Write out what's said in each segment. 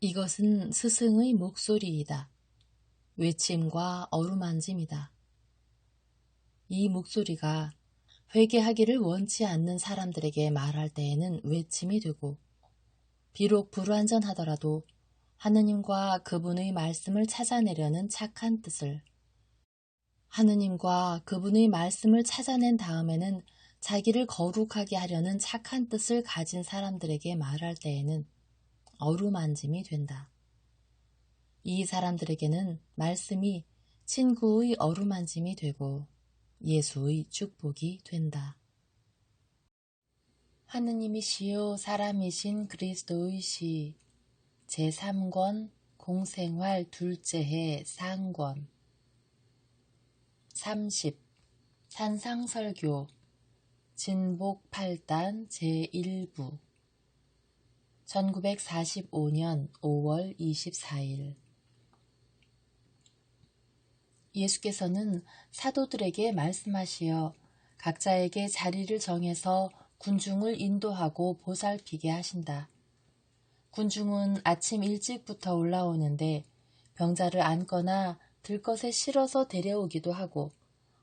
이것은 스승의 목소리이다. 외침과 어루만짐이다. 이 목소리가 회개하기를 원치 않는 사람들에게 말할 때에는 외침이 되고, 비록 불완전하더라도 하느님과 그분의 말씀을 찾아내려는 착한 뜻을, 하느님과 그분의 말씀을 찾아낸 다음에는 자기를 거룩하게 하려는 착한 뜻을 가진 사람들에게 말할 때에는 어루만짐이 된다. 이 사람들에게는 말씀이 친구의 어루만짐이 되고 예수의 축복이 된다. 하느님이시요 사람이신 그리스도의 시 제3권 공생활 둘째 해 상권 30 산상설교 진복 8단 제1부 1945년 5월 24일 예수께서는 사도들에게 말씀하시어 각자에게 자리를 정해서 군중을 인도하고 보살피게 하신다. 군중은 아침 일찍부터 올라오는데 병자를 안거나 들것에 실어서 데려오기도 하고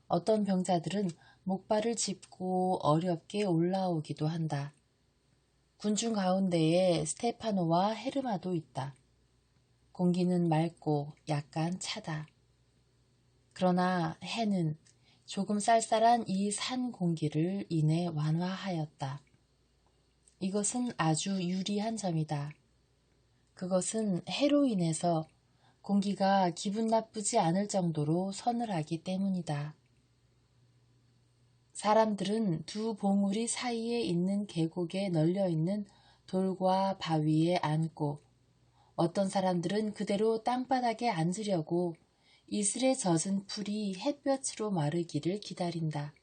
어떤 병자들은 목발을 짚고 어렵게 올라오기도 한다. 군중 가운데에 스테파노와 헤르마도 있다. 공기는 맑고 약간 차다. 그러나 해는 조금 쌀쌀한 이 산 공기를 이내 완화하였다. 이것은 아주 유리한 점이다. 그것은 해로 인해서 공기가 기분 나쁘지 않을 정도로 서늘하기 때문이다. 사람들은 두 봉우리 사이에 있는 계곡에 널려있는 돌과 바위에 앉고 어떤 사람들은 그대로 땅바닥에 앉으려고 이슬에 젖은 풀이 햇볕으로 마르기를 기다린다.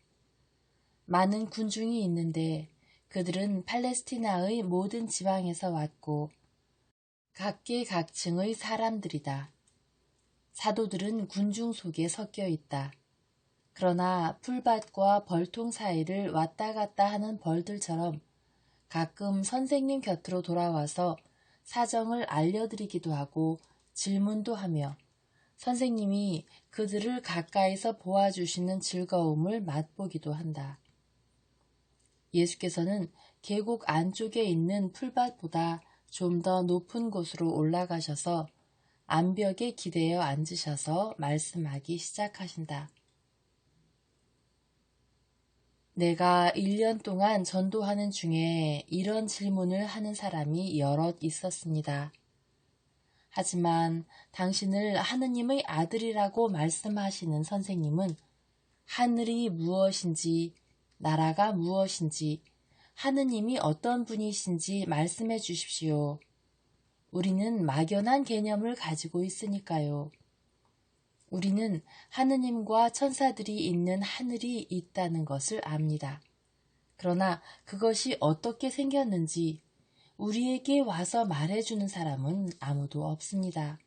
많은 군중이 있는데 그들은 팔레스티나의 모든 지방에서 왔고 각계각층의 사람들이다. 사도들은 군중 속에 섞여 있다. 그러나 풀밭과 벌통 사이를 왔다 갔다 하는 벌들처럼 가끔 선생님 곁으로 돌아와서 사정을 알려드리기도 하고 질문도 하며 선생님이 그들을 가까이서 보아주시는 즐거움을 맛보기도 한다. 예수께서는 계곡 안쪽에 있는 풀밭보다 좀 더 높은 곳으로 올라가셔서 암벽에 기대어 앉으셔서 말씀하기 시작하신다. 내가 1년 동안 전도하는 중에 이런 질문을 하는 사람이 여럿 있었습니다. 하지만 당신을 하느님의 아들이라고 말씀하시는 선생님은 하늘이 무엇인지, 나라가 무엇인지, 하느님이 어떤 분이신지 말씀해 주십시오. 우리는 막연한 개념을 가지고 있으니까요. 우리는 하느님과 천사들이 있는 하늘이 있다는 것을 압니다. 그러나 그것이 어떻게 생겼는지 우리에게 와서 말해주는 사람은 아무도 없습니다.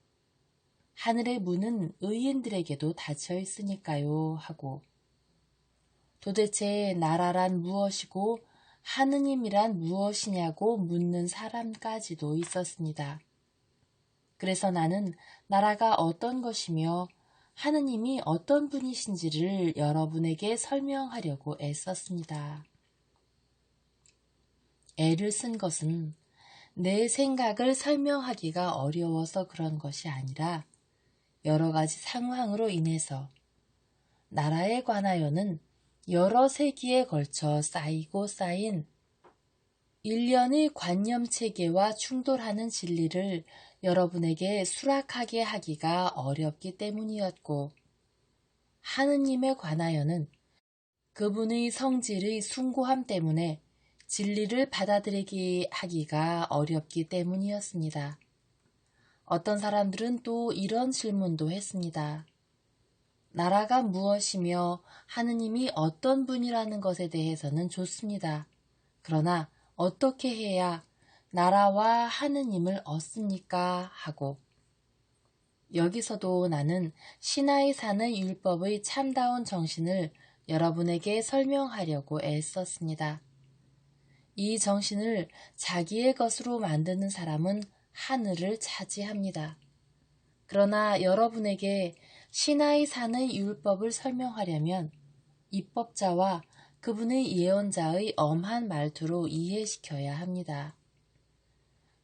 하늘의 문은 의인들에게도 닫혀 있으니까요 하고 도대체 나라란 무엇이고 하느님이란 무엇이냐고 묻는 사람까지도 있었습니다. 그래서 나는 나라가 어떤 것이며 하느님이 어떤 분이신지를 여러분에게 설명하려고 애썼습니다. 애를 쓴 것은 내 생각을 설명하기가 어려워서 그런 것이 아니라 여러 가지 상황으로 인해서 나라에 관하여는 여러 세기에 걸쳐 쌓이고 쌓인 일련의 관념체계와 충돌하는 진리를 여러분에게 수락하게 하기가 어렵기 때문이었고 하느님에 관하여는 그분의 성질의 숭고함 때문에 진리를 받아들이게 하기가 어렵기 때문이었습니다. 어떤 사람들은 또 이런 질문도 했습니다. 나라가 무엇이며 하느님이 어떤 분이라는 것에 대해서는 좋습니다. 그러나 어떻게 해야 나라와 하느님을 얻습니까? 하고 여기서도 나는 시나이 산의 율법의 참다운 정신을 여러분에게 설명하려고 애썼습니다. 이 정신을 자기의 것으로 만드는 사람은 하늘을 차지합니다. 그러나 여러분에게 시나이 산의 율법을 설명하려면 입법자와 그분의 예언자의 엄한 말투로 이해시켜야 합니다.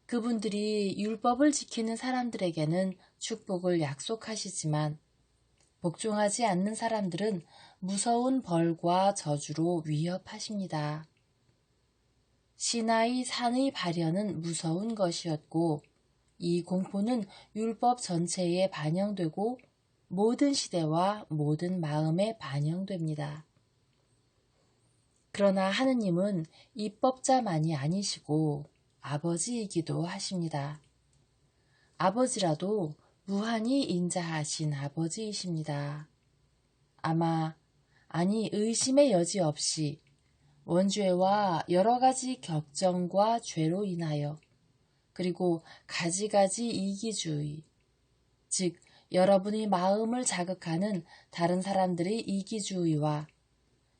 그분들이 율법을 지키는 사람들에게는 축복을 약속하시지만 복종하지 않는 사람들은 무서운 벌과 저주로 위협하십니다. 시나이 산의 발현은 무서운 것이었고 이 공포는 율법 전체에 반영되고 모든 시대와 모든 마음에 반영됩니다. 그러나 하느님은 입법자만이 아니시고 아버지이기도 하십니다. 아버지라도 무한히 인자하신 아버지이십니다. 아니 의심의 여지 없이 원죄와 여러 가지 격정과 죄로 인하여 그리고 가지가지 이기주의, 즉 여러분의 마음을 자극하는 다른 사람들의 이기주의와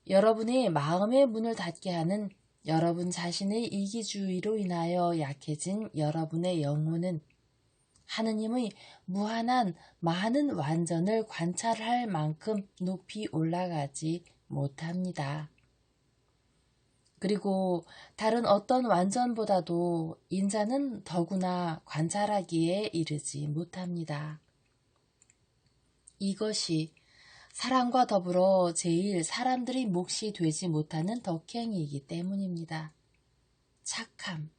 여러분의 마음의 문을 닫게 하는 여러분 자신의 이기주의로 인하여 약해진 여러분의 영혼은 하느님의 무한한 많은 완전을 관찰할 만큼 높이 올라가지 못합니다. 그리고 다른 어떤 완전보다도 인자는 더구나 관찰하기에 이르지 못합니다. 이것이 사랑과 더불어 제일 사람들의 몫이 되지 못하는 덕행이기 때문입니다. 착함,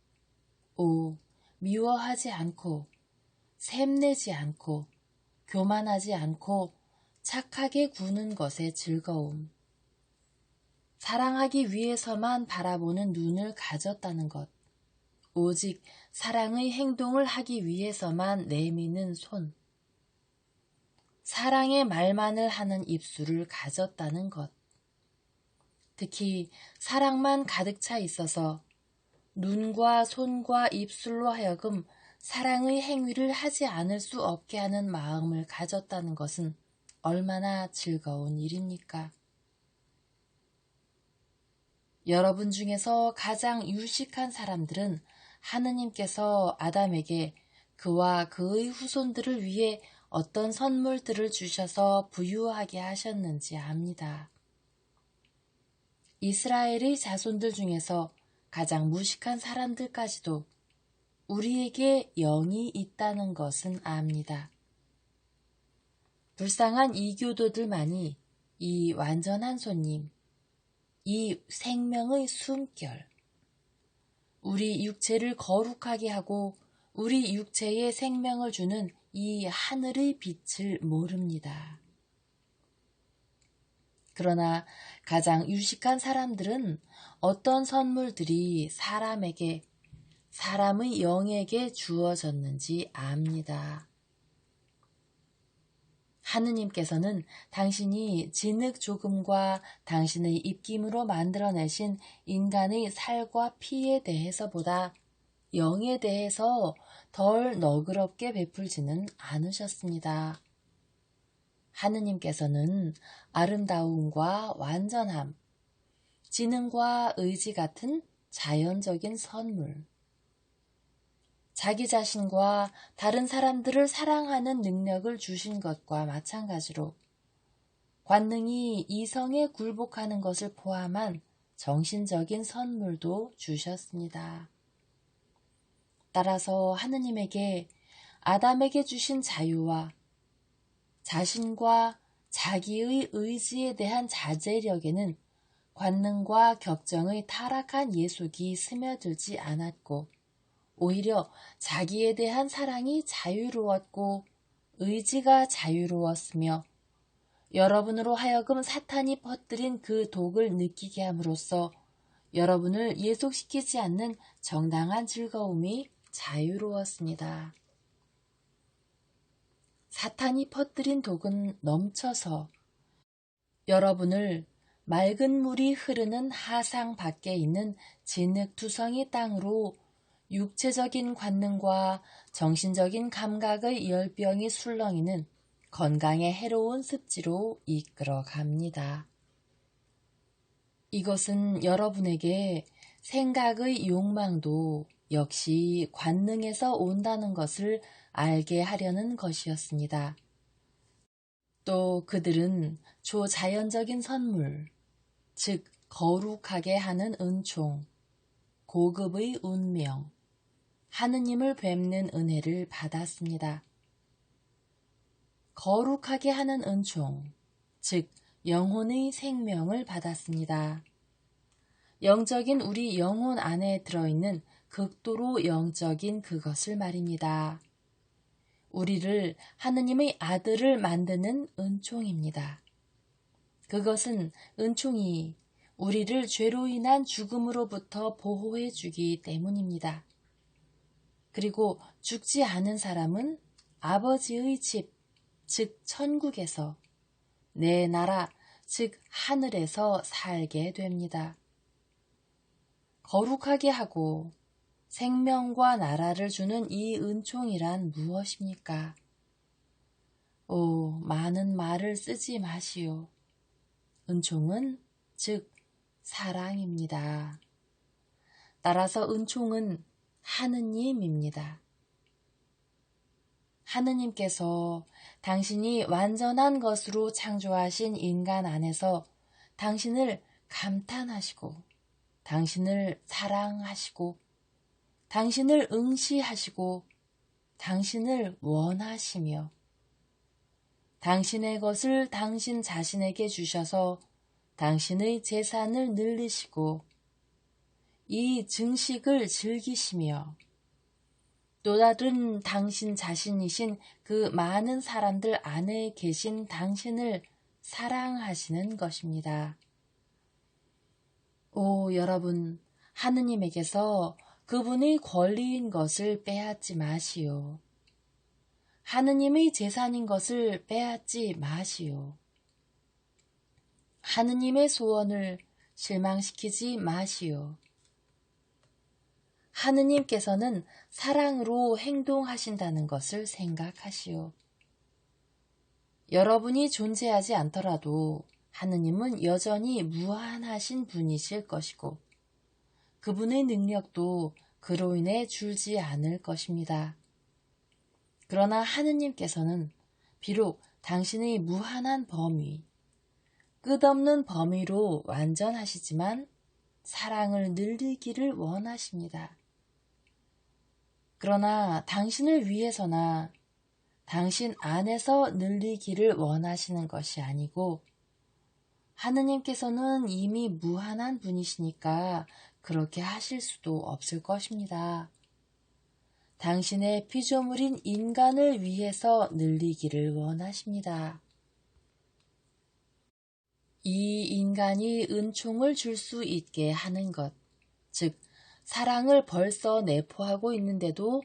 미워하지 않고 샘내지 않고 교만하지 않고 착하게 구는 것의 즐거움, 사랑하기 위해서만 바라보는 눈을 가졌다는 것, 오직 사랑의 행동을 하기 위해서만 내미는 손, 사랑의 말만을 하는 입술을 가졌다는 것, 특히 사랑만 가득 차 있어서 눈과 손과 입술로 하여금 사랑의 행위를 하지 않을 수 없게 하는 마음을 가졌다는 것은 얼마나 즐거운 일입니까? 여러분 중에서 가장 유식한 사람들은 하느님께서 아담에게 그와 그의 후손들을 위해 어떤 선물들을 주셔서 부유하게 하셨는지 압니다. 이스라엘의 자손들 중에서 가장 무식한 사람들까지도 우리에게 영이 있다는 것은 압니다. 불쌍한 이교도들만이 이 완전한 손님, 이 생명의 숨결, 우리 육체를 거룩하게 하고 우리 육체에 생명을 주는 이 하늘의 빛을 모릅니다. 그러나 가장 유식한 사람들은 어떤 선물들이 사람의 영에게 주어졌는지 압니다. 하느님께서는 당신이 진흙 조금과 당신의 입김으로 만들어내신 인간의 살과 피에 대해서보다 영에 대해서 덜 너그럽게 베풀지는 않으셨습니다. 하느님께서는 아름다움과 완전함, 지능과 의지 같은 자연적인 선물, 자기 자신과 다른 사람들을 사랑하는 능력을 주신 것과 마찬가지로 관능이 이성에 굴복하는 것을 포함한 정신적인 선물도 주셨습니다. 따라서 하느님에게 아담에게 주신 자유와 자신과 자기의 의지에 대한 자제력에는 관능과 격정의 타락한 예속이 스며들지 않았고 오히려 자기에 대한 사랑이 자유로웠고 의지가 자유로웠으며 여러분으로 하여금 사탄이 퍼뜨린 그 독을 느끼게 함으로써 여러분을 예속시키지 않는 정당한 즐거움이 자유로웠습니다. 사탄이 퍼뜨린 독은 넘쳐서 여러분을 맑은 물이 흐르는 하상 밖에 있는 진흙투성이 땅으로 육체적인 관능과 정신적인 감각의 열병이 술렁이는 건강에 해로운 습지로 이끌어 갑니다. 이것은 여러분에게 생각의 욕망도 역시 관능에서 온다는 것을 알게 하려는 것이었습니다. 또 그들은 초자연적인 선물, 즉 거룩하게 하는 은총, 고급의 운명, 하느님을 뵙는 은혜를 받았습니다. 거룩하게 하는 은총, 즉 영혼의 생명을 받았습니다. 영적인 우리 영혼 안에 들어있는 극도로 영적인 그것을 말입니다. 우리를 하느님의 아들을 만드는 은총입니다. 그것은 은총이 우리를 죄로 인한 죽음으로부터 보호해 주기 때문입니다. 그리고 죽지 않은 사람은 아버지의 집, 즉 천국에서, 내 나라, 즉 하늘에서 살게 됩니다. 거룩하게 하고 생명과 나라를 주는 이 은총이란 무엇입니까? 오, 많은 말을 쓰지 마시오. 은총은 즉 사랑입니다. 따라서 은총은 하느님입니다. 하느님께서 당신이 완전한 것으로 창조하신 인간 안에서 당신을 감탄하시고, 당신을 사랑하시고, 당신을 응시하시고, 당신을 원하시며, 당신의 것을 당신 자신에게 주셔서 당신의 재산을 늘리시고, 이 증식을 즐기시며, 또 다른 당신 자신이신 그 많은 사람들 안에 계신 당신을 사랑하시는 것입니다. 오, 여러분, 하느님에게서 그분의 권리인 것을 빼앗지 마시오. 하느님의 재산인 것을 빼앗지 마시오. 하느님의 소원을 실망시키지 마시오. 하느님께서는 사랑으로 행동하신다는 것을 생각하시오. 여러분이 존재하지 않더라도 하느님은 여전히 무한하신 분이실 것이고 그분의 능력도 그로 인해 줄지 않을 것입니다. 그러나 하느님께서는 비록 당신의 무한한 범위, 끝없는 범위로 완전하시지만 사랑을 늘리기를 원하십니다. 그러나 당신을 위해서나 당신 안에서 늘리기를 원하시는 것이 아니고 하느님께서는 이미 무한한 분이시니까 그렇게 하실 수도 없을 것입니다. 당신의 피조물인 인간을 위해서 늘리기를 원하십니다. 이 인간이 은총을 줄 수 있게 하는 것, 즉 사랑을 벌써 내포하고 있는데도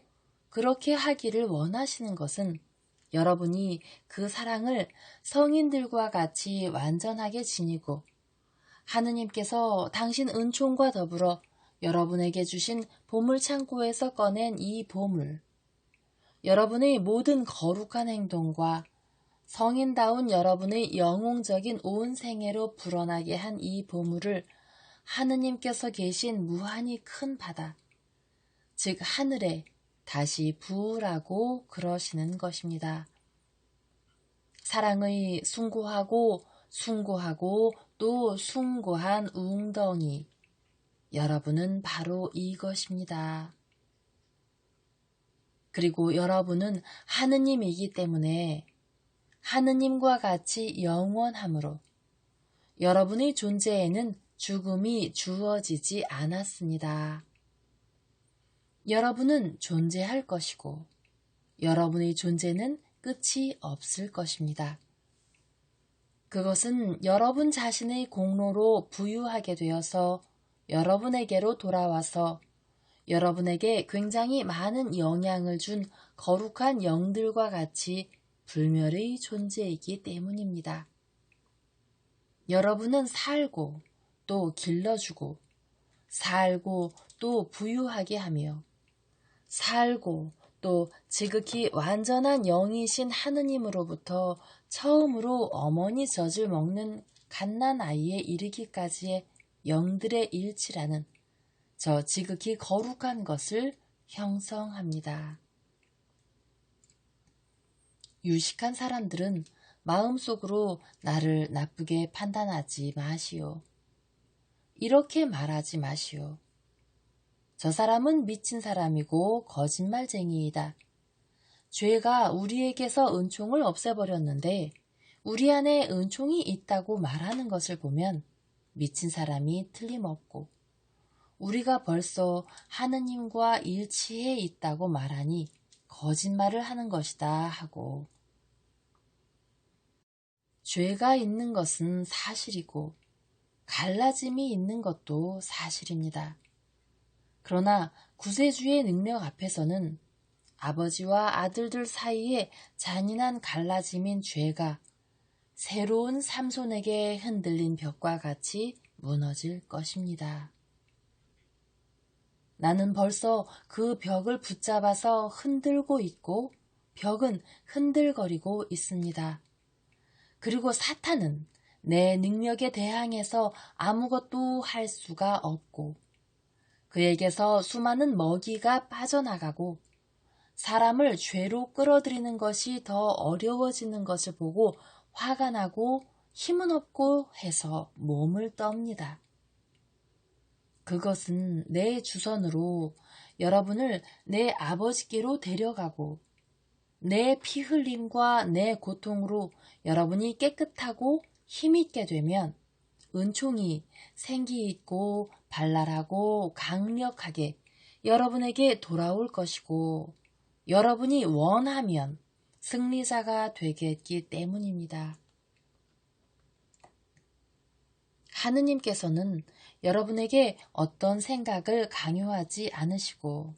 그렇게 하기를 원하시는 것은 여러분이 그 사랑을 성인들과 같이 완전하게 지니고 하느님께서 당신 은총과 더불어 여러분에게 주신 보물창고에서 꺼낸 이 보물, 여러분의 모든 거룩한 행동과 성인다운 여러분의 영웅적인 온 생애로 불어나게 한 이 보물을 하느님께서 계신 무한히 큰 바다, 즉 하늘에 다시 부으라고 그러시는 것입니다. 사랑의 숭고하고 숭고하고 또 숭고한 웅덩이, 여러분은 바로 이것입니다. 그리고 여러분은 하느님이기 때문에 하느님과 같이 영원함으로 여러분의 존재에는 죽음이 주어지지 않았습니다. 여러분은 존재할 것이고 여러분의 존재는 끝이 없을 것입니다. 그것은 여러분 자신의 공로로 부유하게 되어서 여러분에게로 돌아와서 여러분에게 굉장히 많은 영향을 준 거룩한 영들과 같이 불멸의 존재이기 때문입니다. 여러분은 살고 또 길러주고 살고 또 부유하게 하며 살고 또 지극히 완전한 영이신 하느님으로부터 처음으로 어머니 젖을 먹는 갓난아이에 이르기까지의 영들의 일치라는 저 지극히 거룩한 것을 형성합니다. 유식한 사람들은 마음속으로 나를 나쁘게 판단하지 마시오. 이렇게 말하지 마시오. 저 사람은 미친 사람이고 거짓말쟁이이다. 죄가 우리에게서 은총을 없애버렸는데 우리 안에 은총이 있다고 말하는 것을 보면 미친 사람이 틀림없고 우리가 벌써 하느님과 일치해 있다고 말하니 거짓말을 하는 것이다 하고, 죄가 있는 것은 사실이고 갈라짐이 있는 것도 사실입니다. 그러나 구세주의 능력 앞에서는 아버지와 아들들 사이에 잔인한 갈라짐인 죄가 새로운 삼손에게 흔들린 벽과 같이 무너질 것입니다. 나는 벌써 그 벽을 붙잡아서 흔들고 있고 벽은 흔들거리고 있습니다. 그리고 사탄은 내 능력에 대항해서 아무것도 할 수가 없고 그에게서 수많은 먹이가 빠져나가고 사람을 죄로 끌어들이는 것이 더 어려워지는 것을 보고 화가 나고 힘은 없고 해서 몸을 떱니다. 그것은 내 주선으로 여러분을 내 아버지께로 데려가고 내 피 흘림과 내 고통으로 여러분이 깨끗하고 힘있게 되면 은총이 생기 있고 발랄하고 강력하게 여러분에게 돌아올 것이고 여러분이 원하면 승리자가 되겠기 때문입니다. 하느님께서는 여러분에게 어떤 생각을 강요하지 않으시고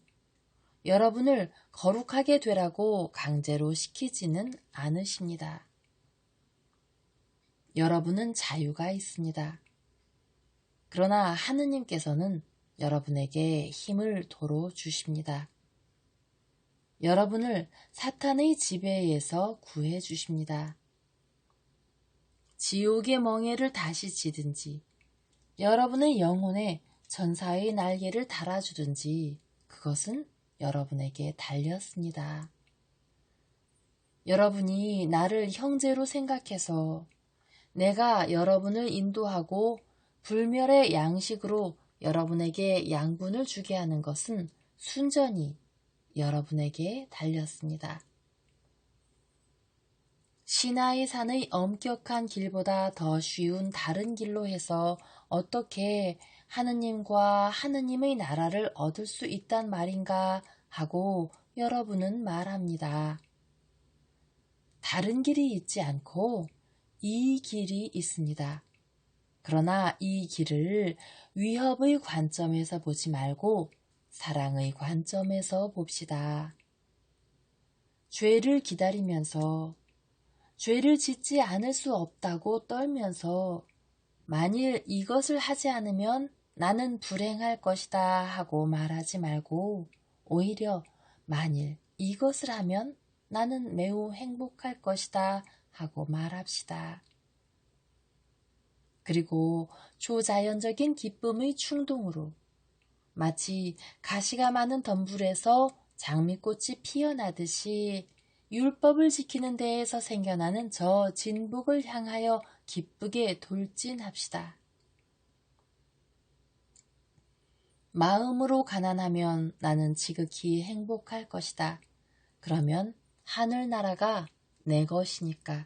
여러분을 거룩하게 되라고 강제로 시키지는 않으십니다. 여러분은 자유가 있습니다. 그러나 하느님께서는 여러분에게 힘을 도로 주십니다. 여러분을 사탄의 지배에서 구해 주십니다. 지옥의 멍에를 다시 지든지 여러분의 영혼에 전사의 날개를 달아주든지 그것은 여러분에게 달렸습니다. 여러분이 나를 형제로 생각해서 내가 여러분을 인도하고 불멸의 양식으로 여러분에게 양분을 주게 하는 것은 순전히 여러분에게 달렸습니다. 시나이 산의 엄격한 길보다 더 쉬운 다른 길로 해서 어떻게 하느님과 하느님의 나라를 얻을 수 있단 말인가 하고 여러분은 말합니다. 다른 길이 있지 않고 이 길이 있습니다. 그러나 이 길을 위협의 관점에서 보지 말고 사랑의 관점에서 봅시다. 죄를 기다리면서 죄를 짓지 않을 수 없다고 떨면서 만일 이것을 하지 않으면 나는 불행할 것이다 하고 말하지 말고 오히려 만일 이것을 하면 나는 매우 행복할 것이다 하고 말합시다. 그리고 초자연적인 기쁨의 충동으로 마치 가시가 많은 덤불에서 장미꽃이 피어나듯이 율법을 지키는 데에서 생겨나는 저 진복을 향하여 기쁘게 돌진합시다. 마음으로 가난하면 나는 지극히 행복할 것이다. 그러면 하늘나라가 내 것이니까.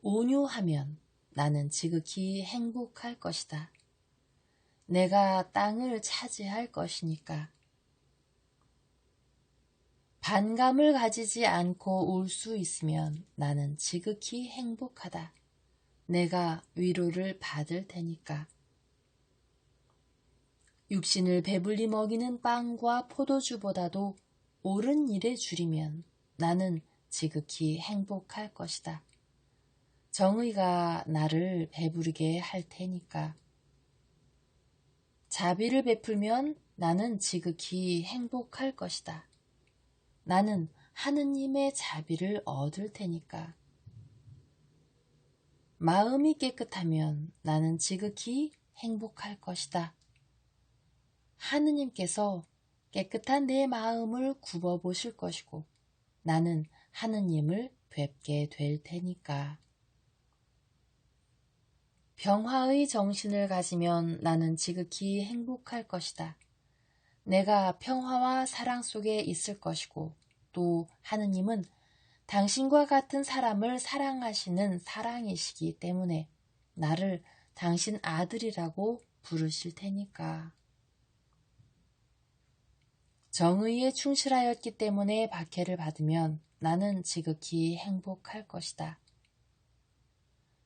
온유하면 나는 지극히 행복할 것이다. 내가 땅을 차지할 것이니까. 반감을 가지지 않고 울 수 있으면 나는 지극히 행복하다. 내가 위로를 받을 테니까. 육신을 배불리 먹이는 빵과 포도주보다도 옳은 일에 줄이면 나는 지극히 행복할 것이다. 정의가 나를 배부르게 할 테니까. 자비를 베풀면 나는 지극히 행복할 것이다. 나는 하느님의 자비를 얻을 테니까. 마음이 깨끗하면 나는 지극히 행복할 것이다. 하느님께서 깨끗한 내 마음을 굽어보실 것이고 나는 하느님을 뵙게 될 테니까. 평화의 정신을 가지면 나는 지극히 행복할 것이다. 내가 평화와 사랑 속에 있을 것이고 또 하느님은 당신과 같은 사람을 사랑하시는 사랑이시기 때문에 나를 당신 아들이라고 부르실 테니까. 정의에 충실하였기 때문에 박해를 받으면 나는 지극히 행복할 것이다.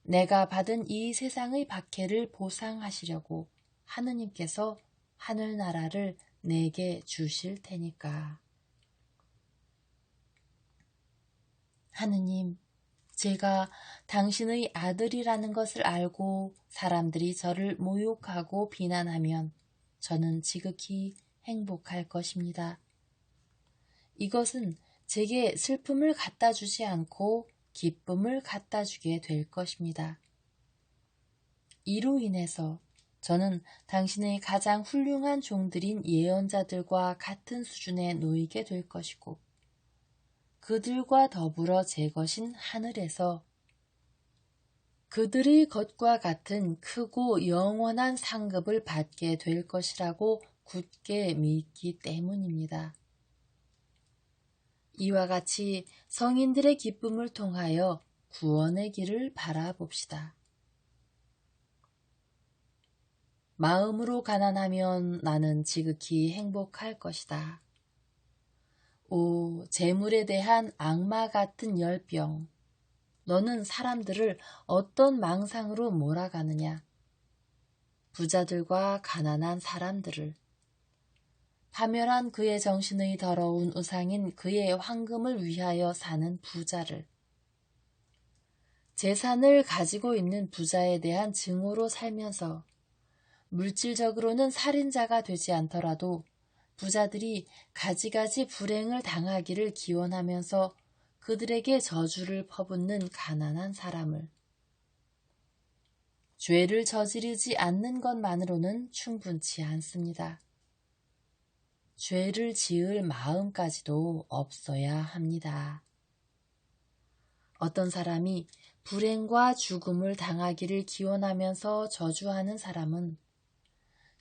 내가 받은 이 세상의 박해를 보상하시려고 하느님께서 하늘나라를 내게 주실 테니까. 하느님, 제가 당신의 아들이라는 것을 알고 사람들이 저를 모욕하고 비난하면 저는 지극히 행복할 것입니다. 이것은 제게 슬픔을 갖다 주지 않고 기쁨을 갖다 주게 될 것입니다. 이로 인해서 저는 당신의 가장 훌륭한 종들인 예언자들과 같은 수준에 놓이게 될 것이고 그들과 더불어 제 것인 하늘에서 그들의 것과 같은 크고 영원한 상급을 받게 될 것이라고 굳게 믿기 때문입니다. 이와 같이 성인들의 기쁨을 통하여 구원의 길을 바라봅시다. 마음으로 가난하면 나는 지극히 행복할 것이다. 오, 재물에 대한 악마 같은 열병. 너는 사람들을 어떤 망상으로 몰아가느냐? 부자들과 가난한 사람들을, 파멸한 그의 정신의 더러운 우상인 그의 황금을 위하여 사는 부자를, 재산을 가지고 있는 부자에 대한 증오로 살면서 물질적으로는 살인자가 되지 않더라도 부자들이 가지가지 불행을 당하기를 기원하면서 그들에게 저주를 퍼붓는 가난한 사람을, 죄를 저지르지 않는 것만으로는 충분치 않습니다. 죄를 지을 마음까지도 없어야 합니다. 어떤 사람이 불행과 죽음을 당하기를 기원하면서 저주하는 사람은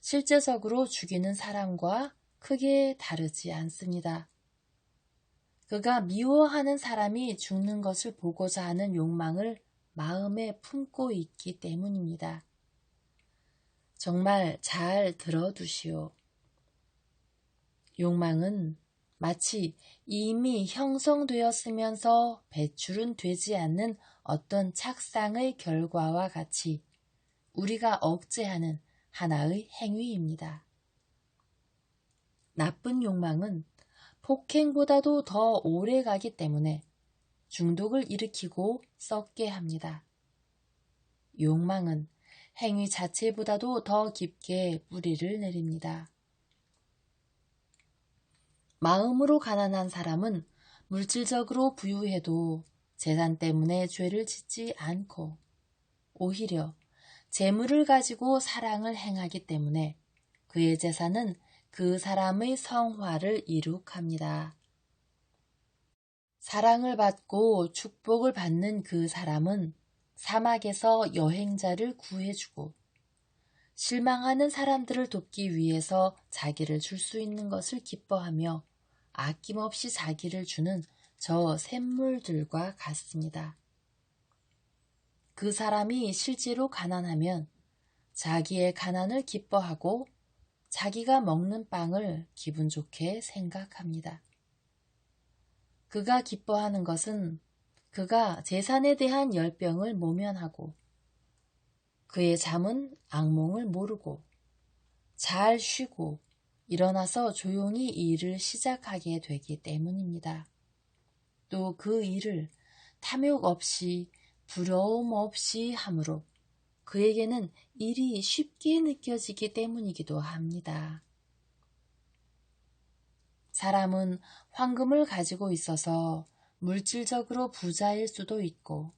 실제적으로 죽이는 사람과 크게 다르지 않습니다. 그가 미워하는 사람이 죽는 것을 보고자 하는 욕망을 마음에 품고 있기 때문입니다. 정말 잘 들어두시오. 욕망은 마치 이미 형성되었으면서 배출은 되지 않는 어떤 착상의 결과와 같이 우리가 억제하는 하나의 행위입니다. 나쁜 욕망은 폭행보다도 더 오래 가기 때문에 중독을 일으키고 썩게 합니다. 욕망은 행위 자체보다도 더 깊게 뿌리를 내립니다. 마음으로 가난한 사람은 물질적으로 부유해도 재산 때문에 죄를 짓지 않고 오히려 재물을 가지고 사랑을 행하기 때문에 그의 재산은 그 사람의 성화를 이룩합니다. 사랑을 받고 축복을 받는 그 사람은 사막에서 여행자를 구해주고 실망하는 사람들을 돕기 위해서 자기를 줄 수 있는 것을 기뻐하며 아낌없이 자기를 주는 저 샘물들과 같습니다. 그 사람이 실제로 가난하면 자기의 가난을 기뻐하고 자기가 먹는 빵을 기분 좋게 생각합니다. 그가 기뻐하는 것은 그가 재산에 대한 열병을 모면하고 그의 잠은 악몽을 모르고 잘 쉬고 일어나서 조용히 일을 시작하게 되기 때문입니다. 또 그 일을 탐욕 없이 부러움 없이 함으로 그에게는 일이 쉽게 느껴지기 때문이기도 합니다. 사람은 황금을 가지고 있어서 물질적으로 부자일 수도 있고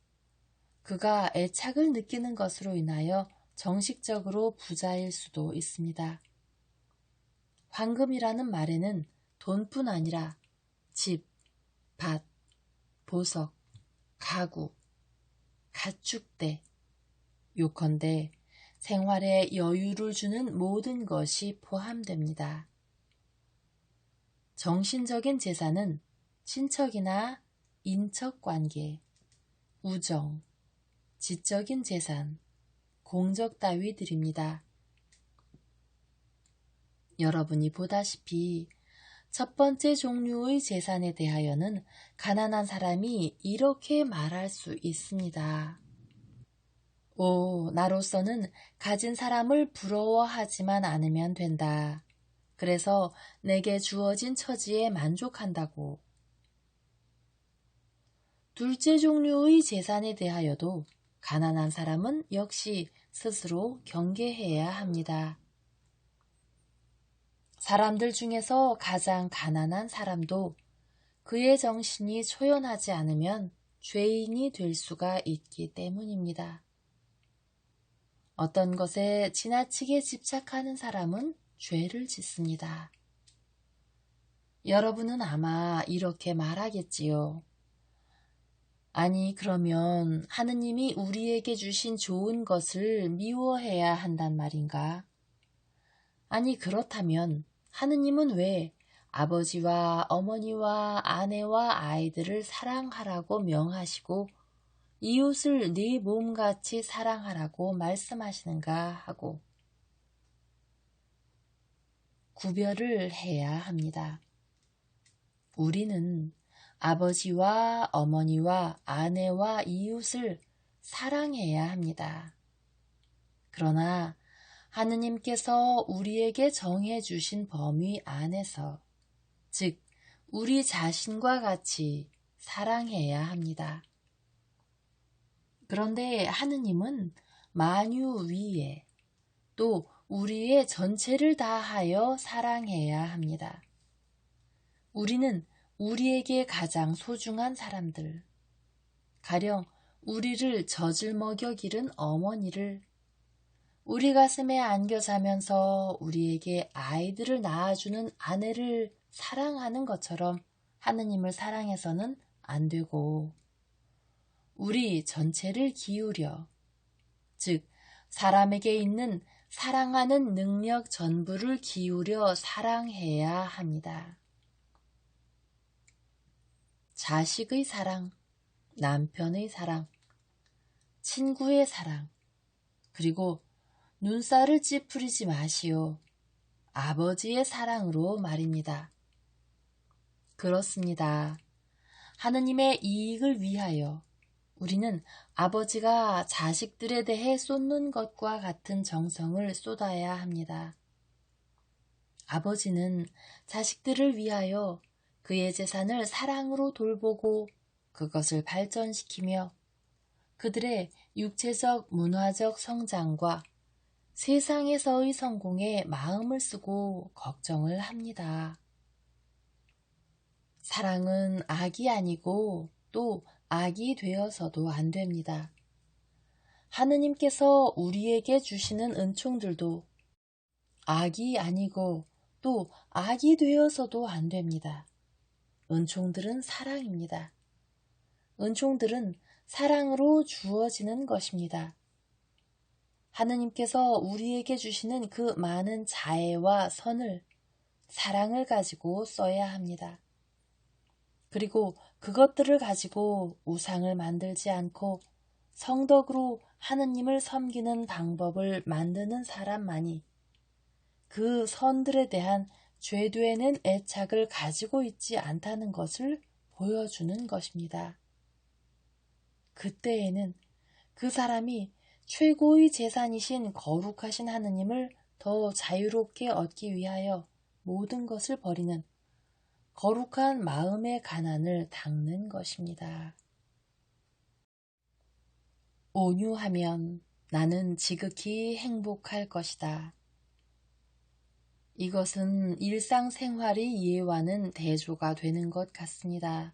그가 애착을 느끼는 것으로 인하여 정식적으로 부자일 수도 있습니다. 황금이라는 말에는 돈뿐 아니라 집, 밭, 보석, 가구, 가축대, 요컨대 생활에 여유를 주는 모든 것이 포함됩니다. 정신적인 재산은 친척이나 인척관계, 우정, 지적인 재산, 공적 따위들입니다. 여러분이 보다시피 첫 번째 종류의 재산에 대하여는 가난한 사람이 이렇게 말할 수 있습니다. 오, 나로서는 가진 사람을 부러워하지만 않으면 된다. 그래서 내게 주어진 처지에 만족한다고. 둘째 종류의 재산에 대하여도 가난한 사람은 역시 스스로 경계해야 합니다. 사람들 중에서 가장 가난한 사람도 그의 정신이 초연하지 않으면 죄인이 될 수가 있기 때문입니다. 어떤 것에 지나치게 집착하는 사람은 죄를 짓습니다. 여러분은 아마 이렇게 말하겠지요. 아니, 그러면 하느님이 우리에게 주신 좋은 것을 미워해야 한단 말인가? 아니, 그렇다면 하느님은 왜 아버지와 어머니와 아내와 아이들을 사랑하라고 명하시고 이웃을 네 몸같이 사랑하라고 말씀하시는가 하고 구별을 해야 합니다. 우리는 아버지와 어머니와 아내와 이웃을 사랑해야 합니다. 그러나 하느님께서 우리에게 정해주신 범위 안에서, 즉 우리 자신과 같이 사랑해야 합니다. 그런데 하느님은 만유 위에 또 우리의 전체를 다하여 사랑해야 합니다. 우리는 우리에게 가장 소중한 사람들, 가령 우리를 젖을 먹여 기른 어머니를, 우리 가슴에 안겨 자면서 우리에게 아이들을 낳아주는 아내를 사랑하는 것처럼 하느님을 사랑해서는 안 되고, 우리 전체를 기울여, 즉 사람에게 있는 사랑하는 능력 전부를 기울여 사랑해야 합니다. 자식의 사랑, 남편의 사랑, 친구의 사랑, 그리고 눈살을 찌푸리지 마시오. 아버지의 사랑으로 말입니다. 그렇습니다. 하느님의 이익을 위하여 우리는 아버지가 자식들에 대해 쏟는 것과 같은 정성을 쏟아야 합니다. 아버지는 자식들을 위하여 그의 재산을 사랑으로 돌보고 그것을 발전시키며 그들의 육체적, 문화적 성장과 세상에서의 성공에 마음을 쓰고 걱정을 합니다. 사랑은 악이 아니고 또 악이 되어서도 안 됩니다. 하느님께서 우리에게 주시는 은총들도 악이 아니고 또 악이 되어서도 안 됩니다. 은총들은 사랑입니다. 은총들은 사랑으로 주어지는 것입니다. 하느님께서 우리에게 주시는 그 많은 자애와 선을, 사랑을 가지고 써야 합니다. 그리고 그것들을 가지고 우상을 만들지 않고 성덕으로 하느님을 섬기는 방법을 만드는 사람만이 그 선들에 대한 죄되는 애착을 가지고 있지 않다는 것을 보여주는 것입니다. 그때에는 그 사람이 최고의 재산이신 거룩하신 하느님을 더 자유롭게 얻기 위하여 모든 것을 버리는 거룩한 마음의 가난을 닦는 것입니다. 온유하면 나는 지극히 행복할 것이다. 이것은 일상생활의 이해와는 대조가 되는 것 같습니다.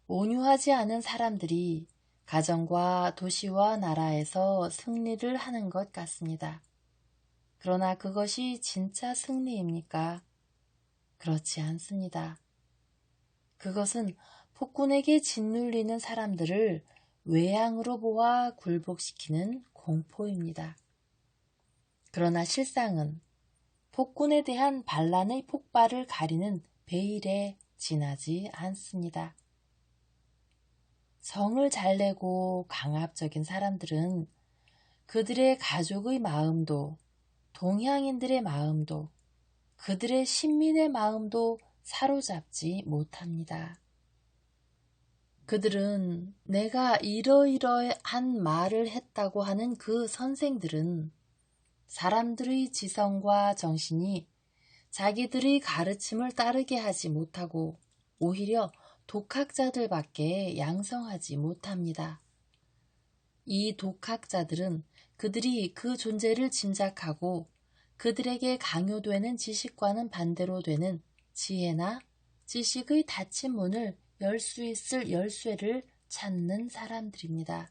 온유하지 않은 사람들이 가정과 도시와 나라에서 승리를 하는 것 같습니다. 그러나 그것이 진짜 승리입니까? 그렇지 않습니다. 그것은 폭군에게 짓눌리는 사람들을 외양으로 보아 굴복시키는 공포입니다. 그러나 실상은 폭군에 대한 반란의 폭발을 가리는 베일에 지나지 않습니다. 성을 잘 내고 강압적인 사람들은 그들의 가족의 마음도, 동양인들의 마음도, 그들의 신민의 마음도 사로잡지 못합니다. 그들은 내가 이러이러한 말을 했다고 하는 그 선생들은 사람들의 지성과 정신이 자기들의 가르침을 따르게 하지 못하고 오히려 독학자들밖에 양성하지 못합니다. 이 독학자들은 그들이 그 존재를 짐작하고 그들에게 강요되는 지식과는 반대로 되는 지혜나 지식의 닫힌 문을 열 수 있을 열쇠를 찾는 사람들입니다.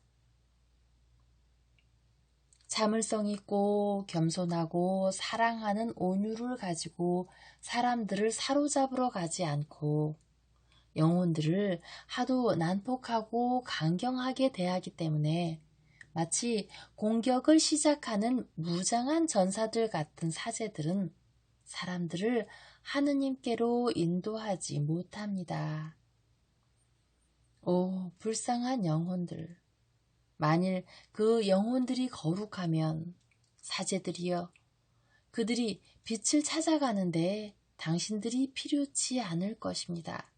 참을성 있고 겸손하고 사랑하는 온유를 가지고 사람들을 사로잡으러 가지 않고 영혼들을 하도 난폭하고 강경하게 대하기 때문에 마치 공격을 시작하는 무장한 전사들 같은 사제들은 사람들을 하느님께로 인도하지 못합니다. 오, 불쌍한 영혼들! 만일 그 영혼들이 거룩하면 사제들이여, 그들이 빛을 찾아가는데 당신들이 필요치 않을 것입니다.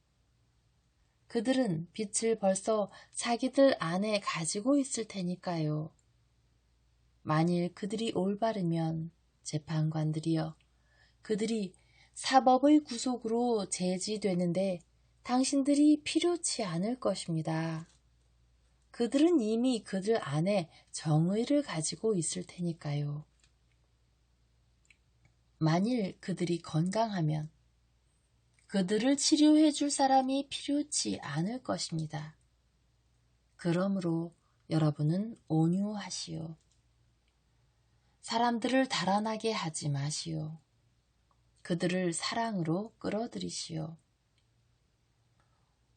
그들은 빛을 벌써 자기들 안에 가지고 있을 테니까요. 만일 그들이 올바르면 재판관들이여, 그들이 사법의 구속으로 제지되는데 당신들이 필요치 않을 것입니다. 그들은 이미 그들 안에 정의를 가지고 있을 테니까요. 만일 그들이 건강하면 그들을 치료해 줄 사람이 필요치 않을 것입니다. 그러므로 여러분은 온유하시오. 사람들을 달아나게 하지 마시오. 그들을 사랑으로 끌어들이시오.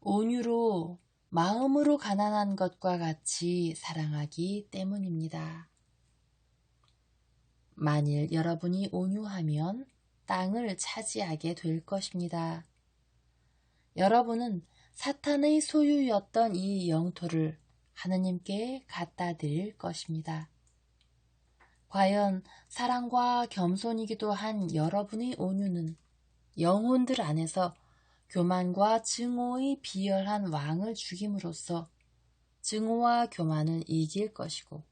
온유로 마음으로 가난한 것과 같이 사랑하기 때문입니다. 만일 여러분이 온유하면 땅을 차지하게 될 것입니다. 여러분은 사탄의 소유였던 이 영토를 하느님께 갖다 드릴 것입니다. 과연 사랑과 겸손이기도 한 여러분의 온유는 영혼들 안에서 교만과 증오의 비열한 왕을 죽임으로써 증오와 교만을 이길 것이고,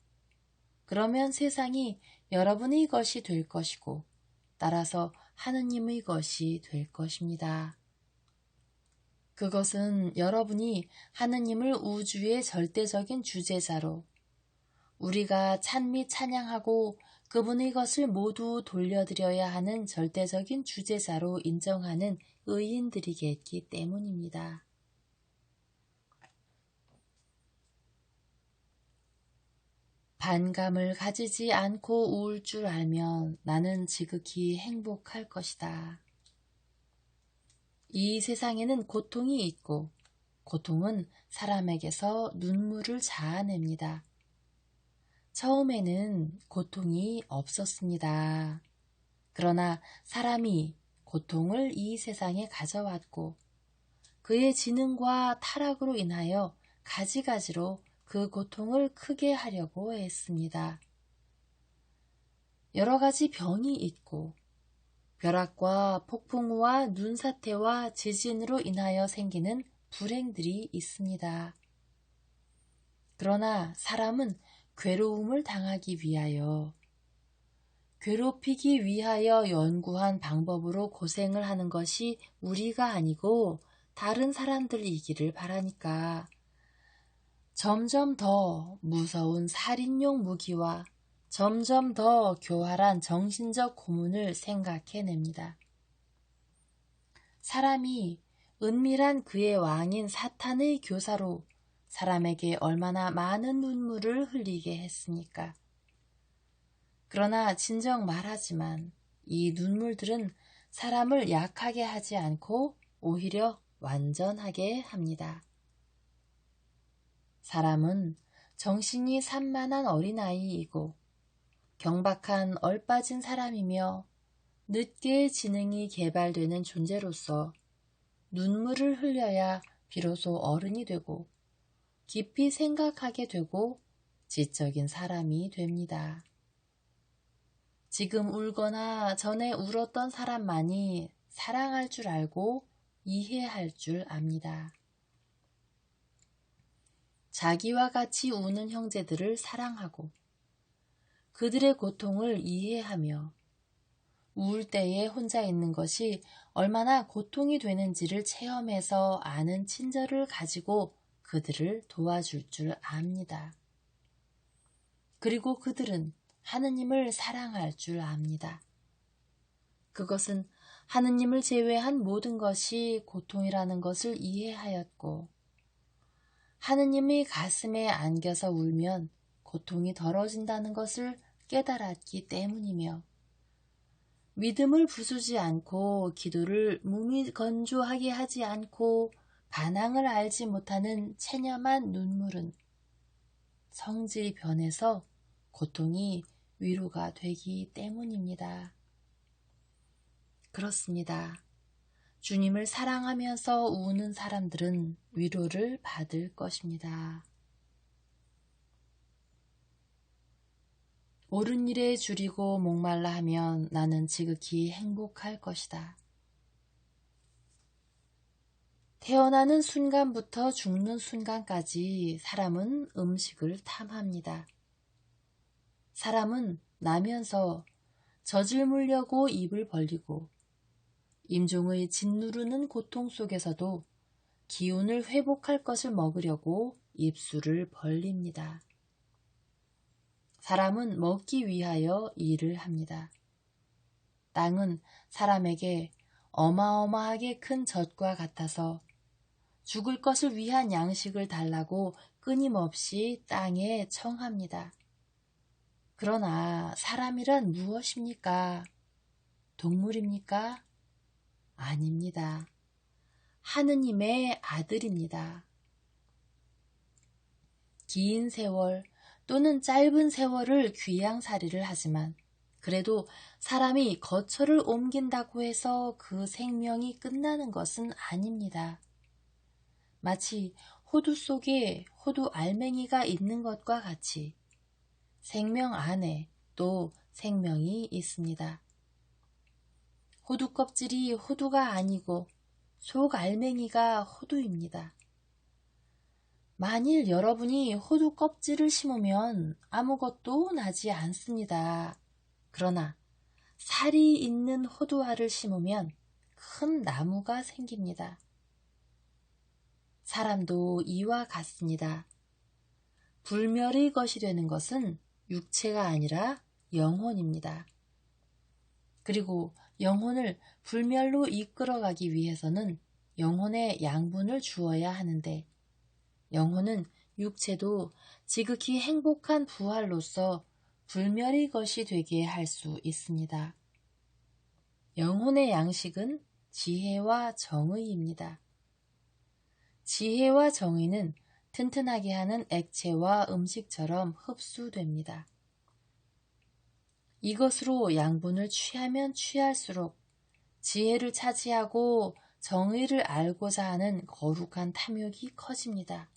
그러면 세상이 여러분의 것이 될 것이고 따라서 하느님의 것이 될 것입니다. 그것은 여러분이 하느님을 우주의 절대적인 주재자로, 우리가 찬미 찬양하고 그분의 것을 모두 돌려드려야 하는 절대적인 주재자로 인정하는 의인들이겠기 때문입니다. 반감을 가지지 않고 울 줄 알면 나는 지극히 행복할 것이다. 이 세상에는 고통이 있고 고통은 사람에게서 눈물을 자아냅니다. 처음에는 고통이 없었습니다. 그러나 사람이 고통을 이 세상에 가져왔고 그의 지능과 타락으로 인하여 가지가지로 그 고통을 크게 하려고 했습니다. 여러 가지 병이 있고 벼락과 폭풍우와 눈사태와 지진으로 인하여 생기는 불행들이 있습니다. 그러나 사람은 괴로움을 당하기 위하여, 괴롭히기 위하여 연구한 방법으로 고생을 하는 것이 우리가 아니고 다른 사람들이기를 바라니까 점점 더 무서운 살인용 무기와 점점 더 교활한 정신적 고문을 생각해냅니다. 사람이 은밀한 그의 왕인 사탄의 교사로 사람에게 얼마나 많은 눈물을 흘리게 했습니까? 그러나 진정 말하지만 이 눈물들은 사람을 약하게 하지 않고 오히려 완전하게 합니다. 사람은 정신이 산만한 어린아이이고 경박한 얼빠진 사람이며 늦게 지능이 개발되는 존재로서 눈물을 흘려야 비로소 어른이 되고 깊이 생각하게 되고 지적인 사람이 됩니다. 지금 울거나 전에 울었던 사람만이 사랑할 줄 알고 이해할 줄 압니다. 자기와 같이 우는 형제들을 사랑하고 그들의 고통을 이해하며 우울 때에 혼자 있는 것이 얼마나 고통이 되는지를 체험해서 아는 친절을 가지고 그들을 도와줄 줄 압니다. 그리고 그들은 하느님을 사랑할 줄 압니다. 그것은 하느님을 제외한 모든 것이 고통이라는 것을 이해하였고 하느님이 가슴에 안겨서 울면 고통이 덜어진다는 것을 깨달았기 때문이며 믿음을 부수지 않고 기도를 무미건조하게 하지 않고 반항을 알지 못하는 체념한 눈물은 성질이 변해서 고통이 위로가 되기 때문입니다. 그렇습니다. 주님을 사랑하면서 우는 사람들은 위로를 받을 것입니다. 옳은 일에 줄이고 목말라 하면 나는 지극히 행복할 것이다. 태어나는 순간부터 죽는 순간까지 사람은 음식을 탐합니다. 사람은 나면서 젖을 물려고 입을 벌리고 임종의 짓누르는 고통 속에서도 기운을 회복할 것을 먹으려고 입술을 벌립니다. 사람은 먹기 위하여 일을 합니다. 땅은 사람에게 어마어마하게 큰 젖과 같아서 죽을 것을 위한 양식을 달라고 끊임없이 땅에 청합니다. 그러나 사람이란 무엇입니까? 동물입니까? 아닙니다. 하느님의 아들입니다. 긴 세월 또는 짧은 세월을 귀양살이를 하지만 그래도 사람이 거처를 옮긴다고 해서 그 생명이 끝나는 것은 아닙니다. 마치 호두 속에 호두 알맹이가 있는 것과 같이 생명 안에 또 생명이 있습니다. 호두 껍질이 호두가 아니고 속 알맹이가 호두입니다. 만일 여러분이 호두 껍질을 심으면 아무것도 나지 않습니다. 그러나 살이 있는 호두알을 심으면 큰 나무가 생깁니다. 사람도 이와 같습니다. 불멸의 것이 되는 것은 육체가 아니라 영혼입니다. 그리고 영혼을 불멸로 이끌어가기 위해서는 영혼에 양분을 주어야 하는데 영혼은 육체도 지극히 행복한 부활로서 불멸의 것이 되게 할 수 있습니다. 영혼의 양식은 지혜와 정의입니다. 지혜와 정의는 튼튼하게 하는 액체와 음식처럼 흡수됩니다. 이것으로 양분을 취하면 취할수록 지혜를 차지하고 정의를 알고자 하는 거룩한 탐욕이 커집니다.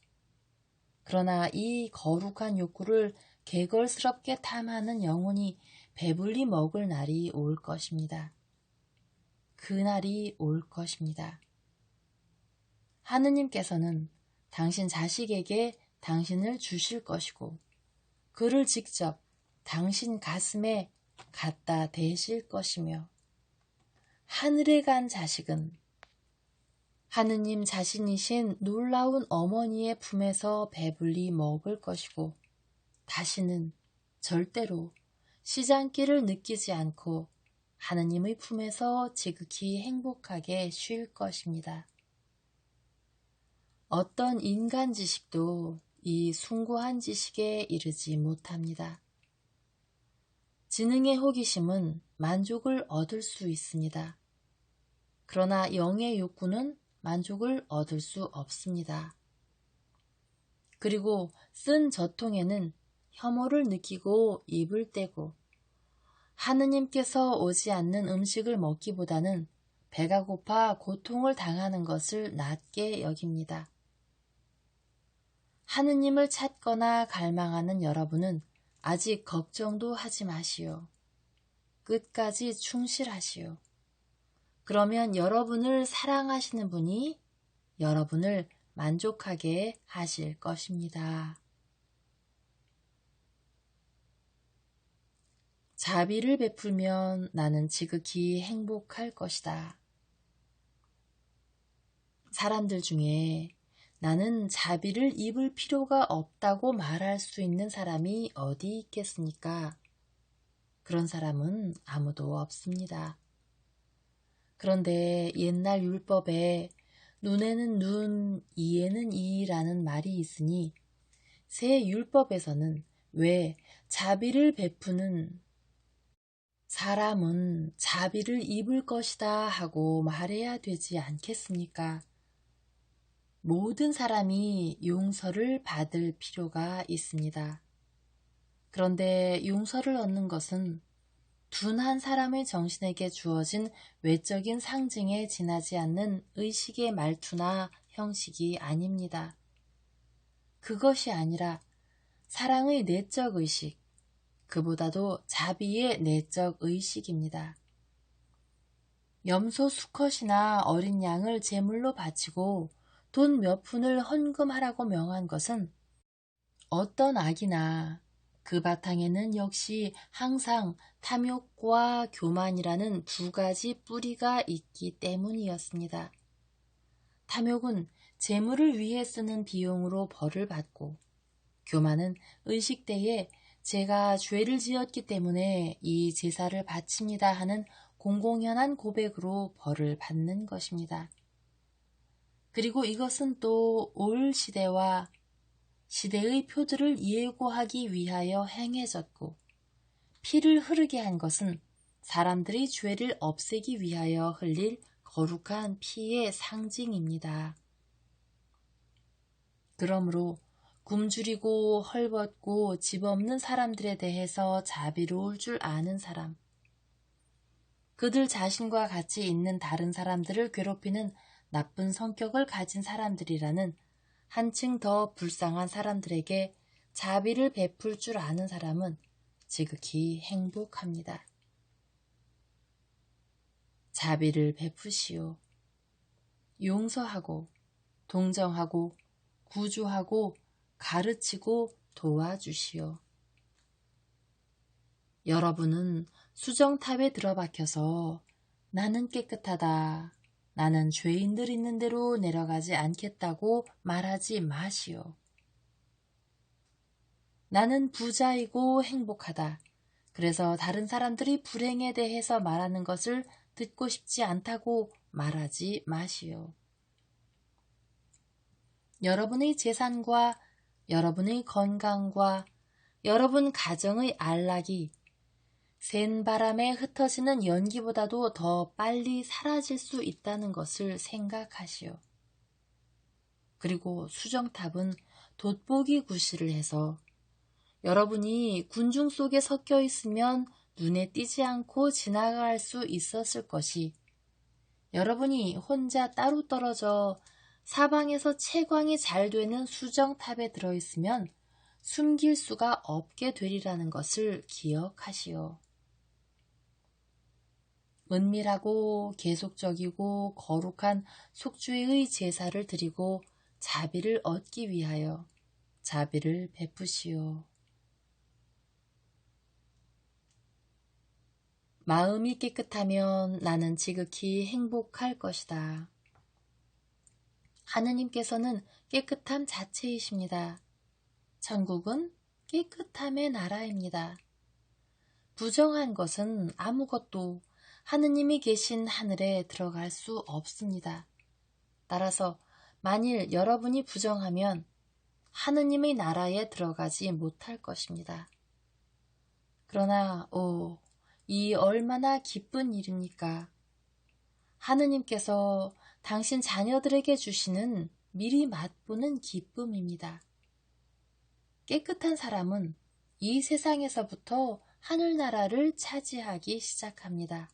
그러나 이 거룩한 욕구를 개걸스럽게 탐하는 영혼이 배불리 먹을 날이 올 것입니다. 그 날이 올 것입니다. 하느님께서는 당신 자식에게 당신을 주실 것이고 그를 직접 당신 가슴에 갖다 대실 것이며 하늘에 간 자식은 하느님 자신이신 놀라운 어머니의 품에서 배불리 먹을 것이고 다시는 절대로 시장길을 느끼지 않고 하느님의 품에서 지극히 행복하게 쉴 것입니다. 어떤 인간 지식도 이 숭고한 지식에 이르지 못합니다. 지능의 호기심은 만족을 얻을 수 있습니다. 그러나 영의 욕구는 만족을 얻을 수 없습니다. 그리고 쓴 젖통에는 혐오를 느끼고 입을 떼고 하느님께서 오지 않는 음식을 먹기보다는 배가 고파 고통을 당하는 것을 낫게 여깁니다. 하느님을 찾거나 갈망하는 여러분은 아직 걱정도 하지 마시오. 끝까지 충실하시오. 그러면 여러분을 사랑하시는 분이 여러분을 만족하게 하실 것입니다. 자비를 베풀면 나는 지극히 행복할 것이다. 사람들 중에 나는 자비를 입을 필요가 없다고 말할 수 있는 사람이 어디 있겠습니까? 그런 사람은 아무도 없습니다. 그런데 옛날 율법에 눈에는 눈, 이에는 이라는 말이 있으니 새 율법에서는 왜 자비를 베푸는 사람은 자비를 입을 것이다 하고 말해야 되지 않겠습니까? 모든 사람이 용서를 받을 필요가 있습니다. 그런데 용서를 얻는 것은 둔한 사람의 정신에게 주어진 외적인 상징에 지나지 않는 의식의 말투나 형식이 아닙니다. 그것이 아니라 사랑의 내적 의식, 그보다도 자비의 내적 의식입니다. 염소 수컷이나 어린 양을 제물로 바치고 돈 몇 푼을 헌금하라고 명한 것은 어떤 악이나 그 바탕에는 역시 항상 탐욕과 교만이라는 두 가지 뿌리가 있기 때문이었습니다. 탐욕은 재물을 위해 쓰는 비용으로 벌을 받고, 교만은 의식대에 제가 죄를 지었기 때문에 이 제사를 바칩니다 하는 공공연한 고백으로 벌을 받는 것입니다. 그리고 이것은 또 올 시대와 시대의 표들을 예고하기 위하여 행해졌고, 피를 흐르게 한 것은 사람들이 죄를 없애기 위하여 흘릴 거룩한 피의 상징입니다. 그러므로 굶주리고 헐벗고 집 없는 사람들에 대해서 자비로울 줄 아는 사람, 그들 자신과 같이 있는 다른 사람들을 괴롭히는 나쁜 성격을 가진 사람들이라는 한층 더 불쌍한 사람들에게 자비를 베풀 줄 아는 사람은 지극히 행복합니다. 자비를 베푸시오. 용서하고 동정하고 구조하고 가르치고 도와주시오. 여러분은 수정탑에 들어박혀서 나는 깨끗하다, 나는 죄인들 있는 대로 내려가지 않겠다고 말하지 마시오. 나는 부자이고 행복하다. 그래서 다른 사람들이 불행에 대해서 말하는 것을 듣고 싶지 않다고 말하지 마시오. 여러분의 재산과 여러분의 건강과 여러분 가정의 안락이 센 바람에 흩어지는 연기보다도 더 빨리 사라질 수 있다는 것을 생각하시오. 그리고 수정탑은 돋보기 구실을 해서 여러분이 군중 속에 섞여 있으면 눈에 띄지 않고 지나갈 수 있었을 것이, 여러분이 혼자 따로 떨어져 사방에서 채광이 잘 되는 수정탑에 들어있으면 숨길 수가 없게 되리라는 것을 기억하시오. 은밀하고 계속적이고 거룩한 속죄의 제사를 드리고 자비를 얻기 위하여 자비를 베푸시오. 마음이 깨끗하면 나는 지극히 행복할 것이다. 하느님께서는 깨끗함 자체이십니다. 천국은 깨끗함의 나라입니다. 부정한 것은 아무것도 하느님이 계신 하늘에 들어갈 수 없습니다. 따라서 만일 여러분이 부정하면 하느님의 나라에 들어가지 못할 것입니다. 그러나 이 얼마나 기쁜 일입니까? 하느님께서 당신 자녀들에게 주시는 미리 맛보는 기쁨입니다. 깨끗한 사람은 이 세상에서부터 하늘나라를 차지하기 시작합니다.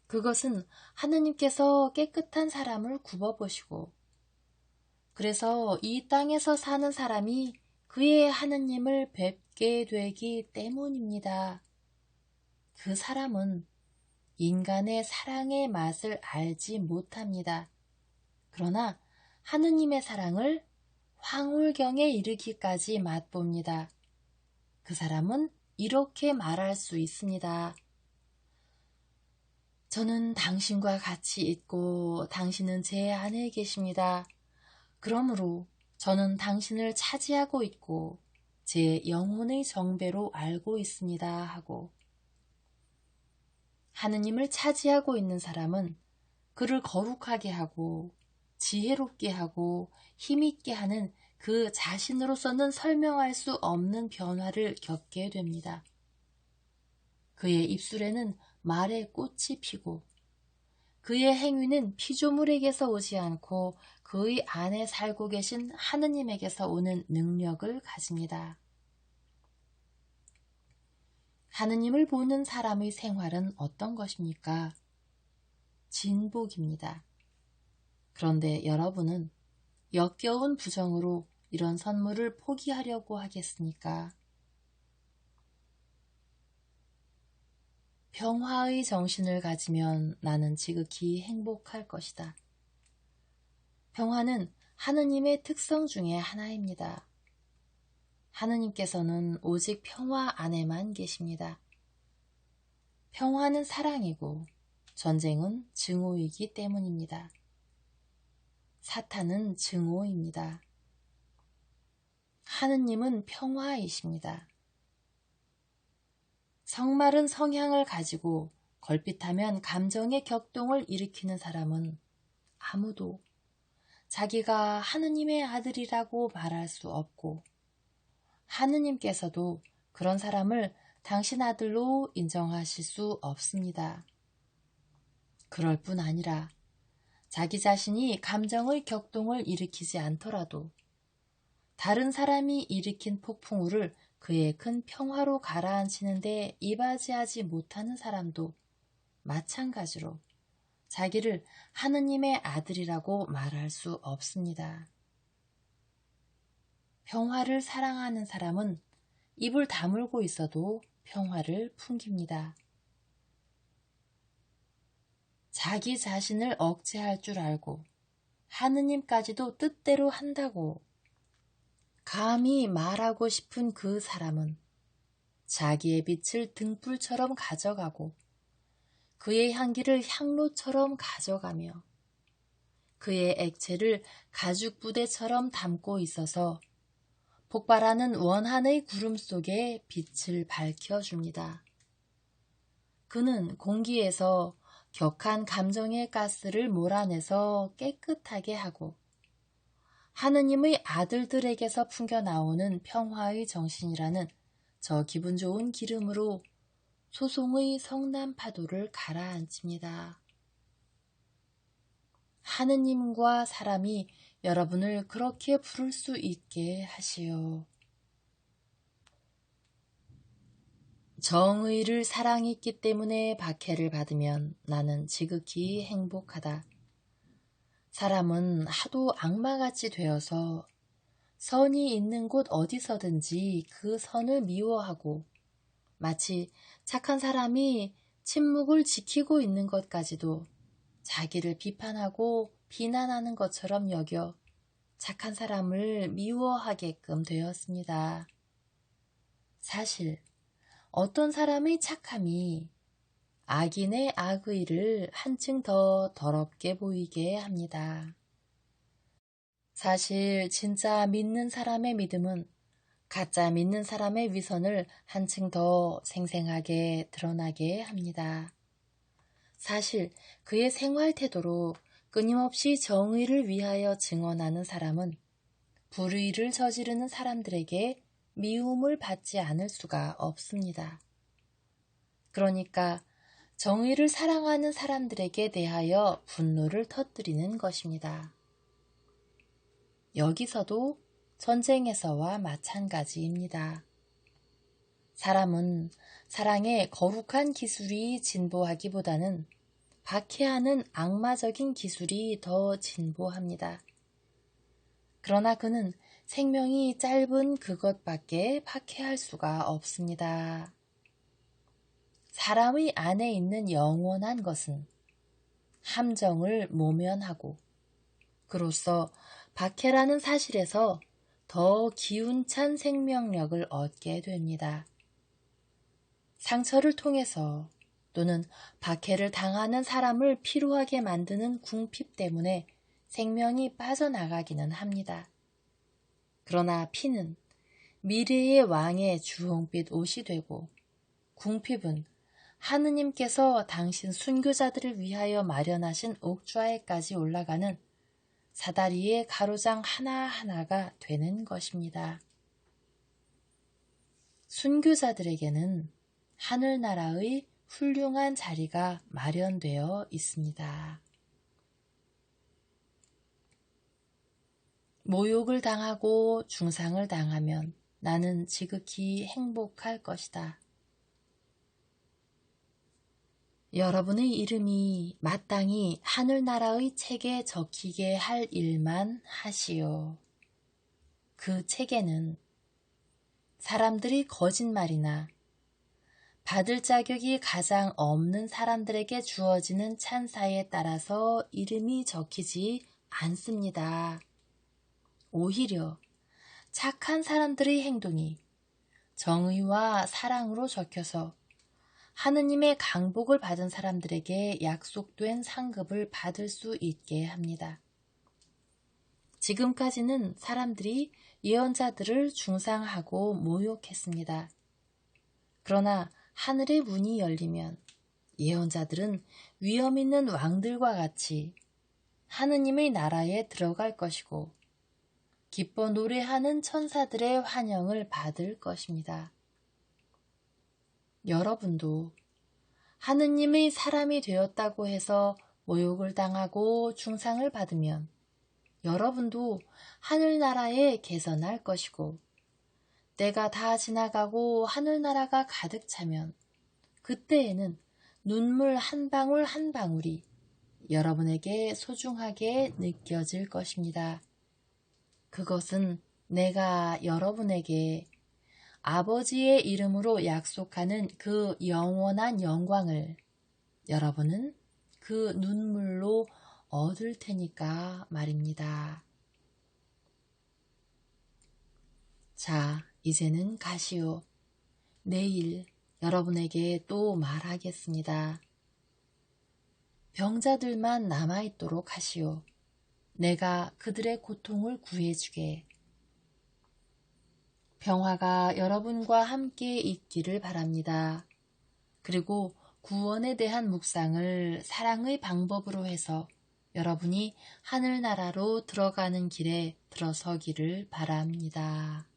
그것은 하느님께서 깨끗한 사람을 굽어보시고 그래서 이 땅에서 사는 사람이 그의 하느님을 뵙게 되기 때문입니다. 그 사람은 인간의 사랑의 맛을 알지 못합니다. 그러나 하느님의 사랑을 황홀경에 이르기까지 맛봅니다. 그 사람은 이렇게 말할 수 있습니다. 저는 당신과 같이 있고 당신은 제 안에 계십니다. 그러므로 저는 당신을 차지하고 있고 제 영혼의 정배로 알고 있습니다 하고 하느님을 차지하고 있는 사람은 그를 거룩하게 하고 지혜롭게 하고 힘있게 하는 그 자신으로서는 설명할 수 없는 변화를 겪게 됩니다. 그의 입술에는 말의 꽃이 피고 그의 행위는 피조물에게서 오지 않고 그의 안에 살고 계신 하느님에게서 오는 능력을 가집니다. 하느님을 보는 사람의 생활은 어떤 것입니까? 진복입니다. 그런데 여러분은 역겨운 부정으로 이런 선물을 포기하려고 하겠습니까? 평화의 정신을 가지면 나는 지극히 행복할 것이다. 평화는 하느님의 특성 중에 하나입니다. 하느님께서는 오직 평화 안에만 계십니다. 평화는 사랑이고 전쟁은 증오이기 때문입니다. 사탄은 증오입니다. 하느님은 평화이십니다. 성마른 성향을 가지고 걸핏하면 감정의 격동을 일으키는 사람은 아무도 자기가 하느님의 아들이라고 말할 수 없고 하느님께서도 그런 사람을 당신 아들로 인정하실 수 없습니다. 그럴 뿐 아니라 자기 자신이 감정의 격동을 일으키지 않더라도 다른 사람이 일으킨 폭풍우를 그의 큰 평화로 가라앉히는데 이바지하지 못하는 사람도 마찬가지로 자기를 하느님의 아들이라고 말할 수 없습니다. 평화를 사랑하는 사람은 입을 다물고 있어도 평화를 풍깁니다. 자기 자신을 억제할 줄 알고 하느님까지도 뜻대로 한다고 감히 말하고 싶은 그 사람은 자기의 빛을 등불처럼 가져가고 그의 향기를 향로처럼 가져가며 그의 액체를 가죽 부대처럼 담고 있어서 폭발하는 원한의 구름 속에 빛을 밝혀줍니다. 그는 공기에서 격한 감정의 가스를 몰아내서 깨끗하게 하고 하느님의 아들들에게서 풍겨나오는 평화의 정신이라는 저 기분 좋은 기름으로 소송의 성난 파도를 가라앉힙니다. 하느님과 사람이 여러분을 그렇게 부를 수 있게 하시오. 정의를 사랑했기 때문에 박해를 받으면 나는 지극히 행복하다. 사람은 하도 악마같이 되어서 선이 있는 곳 어디서든지 그 선을 미워하고 마치 착한 사람이 침묵을 지키고 있는 것까지도 자기를 비판하고 비난하는 것처럼 여겨 착한 사람을 미워하게끔 되었습니다. 사실 어떤 사람의 착함이 악인의 악의를 한층 더 더럽게 보이게 합니다. 사실 진짜 믿는 사람의 믿음은 가짜 믿는 사람의 위선을 한층 더 생생하게 드러나게 합니다. 사실 그의 생활 태도로 끊임없이 정의를 위하여 증언하는 사람은 불의를 저지르는 사람들에게 미움을 받지 않을 수가 없습니다. 그러니까 정의를 사랑하는 사람들에게 대하여 분노를 터뜨리는 것입니다. 여기서도 전쟁에서와 마찬가지입니다. 사람은 사랑의 거룩한 기술이 진보하기보다는 박해하는 악마적인 기술이 더 진보합니다. 그러나 그는 생명이 짧은 그것밖에 박해할 수가 없습니다. 사람의 안에 있는 영원한 것은 함정을 모면하고 그로써 박해라는 사실에서 더 기운찬 생명력을 얻게 됩니다. 상처를 통해서 또는 박해를 당하는 사람을 피로하게 만드는 궁핍 때문에 생명이 빠져나가기는 합니다. 그러나 피는 미래의 왕의 주홍빛 옷이 되고 궁핍은 하느님께서 당신 순교자들을 위하여 마련하신 옥좌에까지 올라가는 사다리의 가로장 하나하나가 되는 것입니다. 순교자들에게는 하늘나라의 훌륭한 자리가 마련되어 있습니다. 모욕을 당하고 중상을 당하면 나는 지극히 행복할 것이다. 여러분의 이름이 마땅히 하늘나라의 책에 적히게 할 일만 하시오. 그 책에는 사람들이 거짓말이나 받을 자격이 가장 없는 사람들에게 주어지는 찬사에 따라서 이름이 적히지 않습니다. 오히려 착한 사람들의 행동이 정의와 사랑으로 적혀서 하느님의 강복을 받은 사람들에게 약속된 상급을 받을 수 있게 합니다. 지금까지는 사람들이 예언자들을 중상하고 모욕했습니다. 그러나 하늘의 문이 열리면 예언자들은 위엄 있는 왕들과 같이 하느님의 나라에 들어갈 것이고 기뻐 노래하는 천사들의 환영을 받을 것입니다. 여러분도 하느님의 사람이 되었다고 해서 모욕을 당하고 중상을 받으면 여러분도 하늘나라에 개선할 것이고 때가 다 지나가고 하늘나라가 가득 차면 그때에는 눈물 한 방울 한 방울이 여러분에게 소중하게 느껴질 것입니다. 그것은 내가 여러분에게 아버지의 이름으로 약속하는 그 영원한 영광을 여러분은 그 눈물로 얻을 테니까 말입니다. 자, 이제는 가시오. 내일 여러분에게 또 말하겠습니다. 병자들만 남아있도록 하시오. 내가 그들의 고통을 구해주게. 평화가 여러분과 함께 있기를 바랍니다. 그리고 구원에 대한 묵상을 사랑의 방법으로 해서 여러분이 하늘나라로 들어가는 길에 들어서기를 바랍니다.